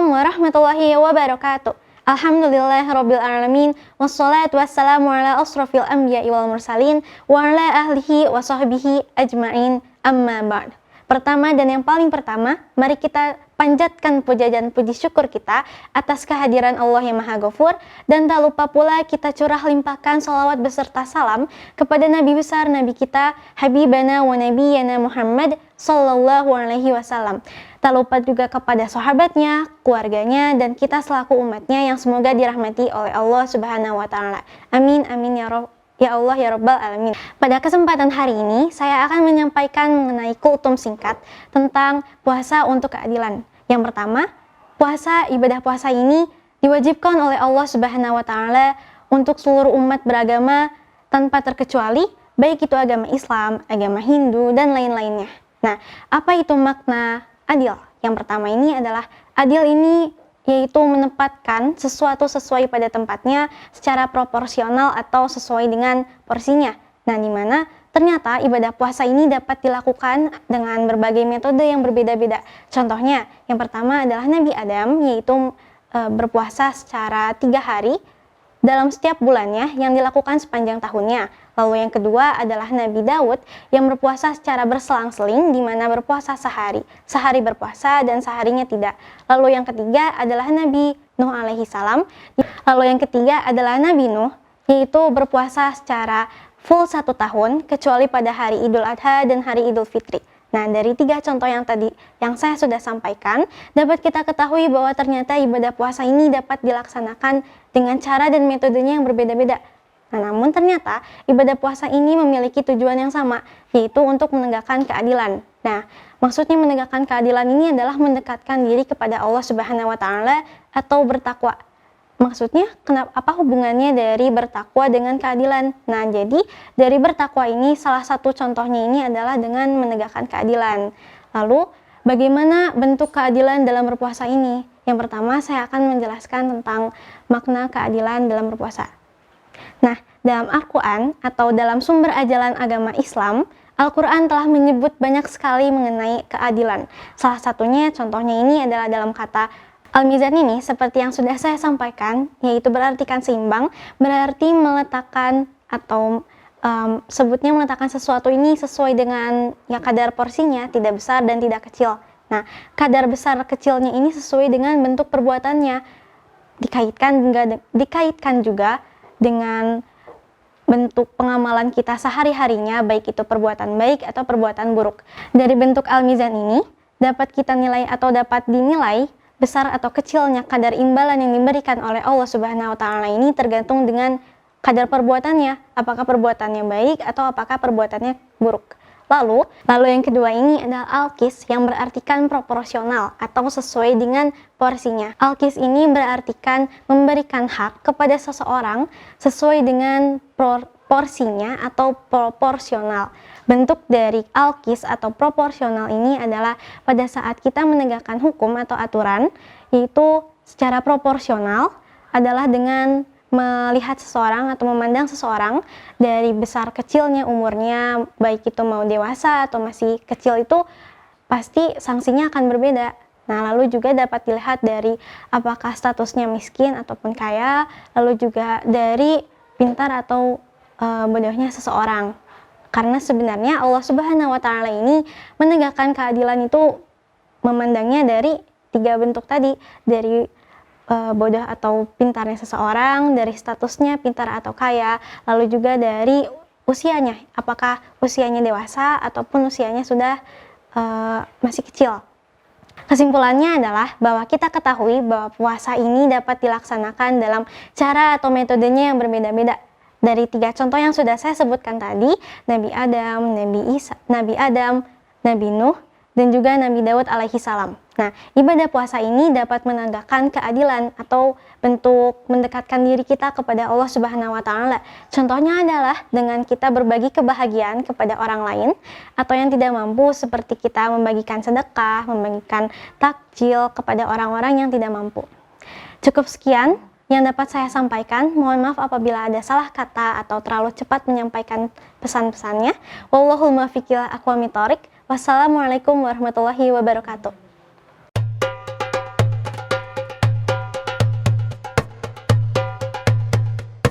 Assalamualaikum warahmatullahi wabarakatuh. Alhamdulillahirabbil alamin wassalatu wassalamu ala asrofil anbiya'i wal mursalin wa ala ahlihi wa sahbihi ajma'in amma ba'd. Pertama dan yang paling pertama, mari kita panjatkan puja dan puji syukur kita atas kehadiran Allah yang Maha Ghafur, dan tak lupa pula kita curah limpahkan salawat beserta salam kepada Nabi besar Nabi kita Habibana wa Nabiyana Muhammad sallallahu alaihi wasallam. Tak lupa juga kepada sahabatnya, keluarganya, dan kita selaku umatnya yang semoga dirahmati oleh Allah Subhanahu wa taala. Amin amin ya Rabb. Ya Allah ya Rabbal Alamin. Pada kesempatan hari ini, saya akan menyampaikan mengenai kultum singkat tentang puasa untuk keadilan. Yang pertama, ibadah puasa ini diwajibkan oleh Allah Subhanahu wa taala untuk seluruh umat beragama tanpa terkecuali, baik itu agama Islam, agama Hindu, dan lain-lainnya. Nah, apa itu makna adil? Yang pertama ini adalah adil ini yaitu menempatkan sesuatu sesuai pada tempatnya secara proporsional atau sesuai dengan porsinya. Nah, di mana ternyata ibadah puasa ini dapat dilakukan dengan berbagai metode yang berbeda-beda. Contohnya, yang pertama adalah Nabi Adam, yaitu berpuasa secara 3 hari dalam setiap bulannya yang dilakukan sepanjang tahunnya. Lalu yang kedua adalah Nabi Daud yang berpuasa secara berselang-seling, di mana berpuasa sehari berpuasa dan seharinya tidak. Lalu yang ketiga adalah Nabi Nuh alaihi salam. Lalu yang ketiga adalah Nabi Nuh, yaitu berpuasa secara full 1 tahun kecuali pada hari Idul Adha dan hari Idul Fitri. Nah, dari 3 contoh yang tadi yang saya sudah sampaikan, dapat kita ketahui bahwa ternyata ibadah puasa ini dapat dilaksanakan dengan cara dan metodenya yang berbeda-beda. Nah, namun ternyata ibadah puasa ini memiliki tujuan yang sama, yaitu untuk menegakkan keadilan. Nah, maksudnya menegakkan keadilan ini adalah mendekatkan diri kepada Allah Subhanahu wa taala atau bertakwa. Maksudnya, apa hubungannya dari bertakwa dengan keadilan? Nah, jadi dari bertakwa ini salah satu contohnya ini adalah dengan menegakkan keadilan. Lalu, bagaimana bentuk keadilan dalam berpuasa ini? Yang pertama, saya akan menjelaskan tentang makna keadilan dalam berpuasa. Nah, dalam Al-Quran atau dalam sumber ajaran agama Islam, Al-Quran telah menyebut banyak sekali mengenai keadilan. Salah satunya, contohnya ini adalah dalam kata Al-Mizan ini, seperti yang sudah saya sampaikan, yaitu berartikan seimbang, berarti meletakkan atau sebutnya meletakkan sesuatu ini sesuai dengan ya kadar porsinya, tidak besar dan tidak kecil. Nah, kadar besar kecilnya ini sesuai dengan bentuk perbuatannya, dikaitkan juga dengan bentuk pengamalan kita sehari-harinya, baik itu perbuatan baik atau perbuatan buruk. Dari bentuk Al-Mizan ini, dapat kita nilai atau dapat dinilai besar atau kecilnya kadar imbalan yang diberikan oleh Allah Subhanahu wa taala ini tergantung dengan kadar perbuatannya, apakah perbuatannya baik atau apakah perbuatannya buruk. Lalu yang kedua ini adalah Al-Qis yang berartikan proporsional atau sesuai dengan porsinya. Al-Qis ini berartikan memberikan hak kepada seseorang sesuai dengan porsinya atau proporsional. Bentuk dari Al-Qis atau proporsional ini adalah pada saat kita menegakkan hukum atau aturan, yaitu secara proporsional adalah dengan melihat seseorang atau memandang seseorang dari besar kecilnya umurnya, baik itu mau dewasa atau masih kecil, itu pasti sanksinya akan berbeda. Nah, lalu juga dapat dilihat dari apakah statusnya miskin ataupun kaya, lalu juga dari pintar atau bodohnya seseorang. Karena sebenarnya Allah Subhanahu wa taala ini menegakkan keadilan itu memandangnya dari 3 bentuk tadi, dari bodoh atau pintarnya seseorang, dari statusnya pintar atau kaya, lalu juga dari usianya, apakah usianya dewasa ataupun usianya sudah masih kecil. Kesimpulannya adalah bahwa kita ketahui bahwa puasa ini dapat dilaksanakan dalam cara atau metodenya yang berbeda-beda. Dari 3 contoh yang sudah saya sebutkan tadi, Nabi Adam, Nabi Nuh, dan juga Nabi Daud alaihi salam. Nah, ibadah puasa ini dapat menegakkan keadilan atau bentuk mendekatkan diri kita kepada Allah Subhanahu wa taala. Contohnya adalah dengan kita berbagi kebahagiaan kepada orang lain atau yang tidak mampu, seperti kita membagikan sedekah, membagikan takjil kepada orang-orang yang tidak mampu. Cukup sekian yang dapat saya sampaikan. Mohon maaf apabila ada salah kata atau terlalu cepat menyampaikan pesan-pesannya. Wallahul muwaffiq ila aqwamit thoriq. Wassalamualaikum warahmatullahi wabarakatuh.